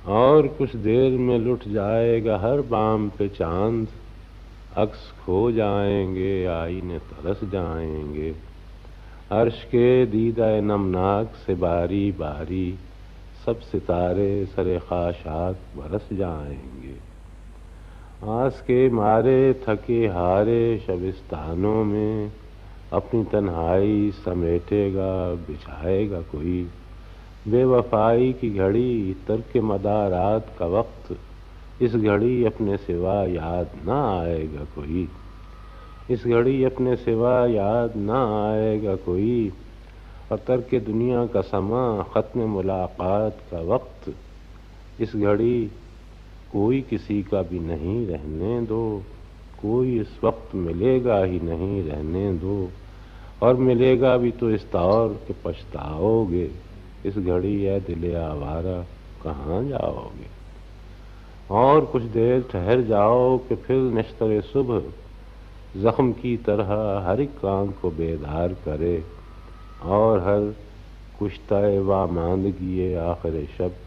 اور کچھ دیر میں لٹ جائے گا ہر بام پہ چاند، عکس کھو جائیں گے آئینے ترس جائیں گے، عرش کے دیدہ نمناک سے باری باری سب ستارے سر خاشاک برس جائیں گے، آس کے مارے تھکے ہارے شبستانوں میں اپنی تنہائی سمیٹے گا بچھائے گا کوئی، بے وفائی کی گھڑی ترک مدارات کا وقت، اس گھڑی اپنے سوا یاد نہ آئے گا کوئی، اس گھڑی اپنے سوا یاد نہ آئے گا کوئی، اور ترک دنیا کا سما ختم ملاقات کا وقت، اس گھڑی کوئی کسی کا بھی نہیں رہنے دو، کوئی اس وقت ملے گا ہی نہیں رہنے دو، اور ملے گا بھی تو اس طور کہ پچھتاؤ گے، اس گھڑی اے دل آوارہ کہاں جاؤ گے، اور کچھ دیر ٹھہر جاؤ کہ پھر نشتر صبح زخم کی طرح ہر ایک آنکھ کو بیدار کرے، اور ہر کشتہ واماندگی آخر شب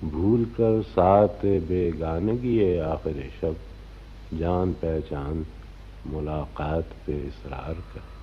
بھول کر ساتھ بیگانگی آخر شب جان پہچان ملاقات پہ اصرار کر۔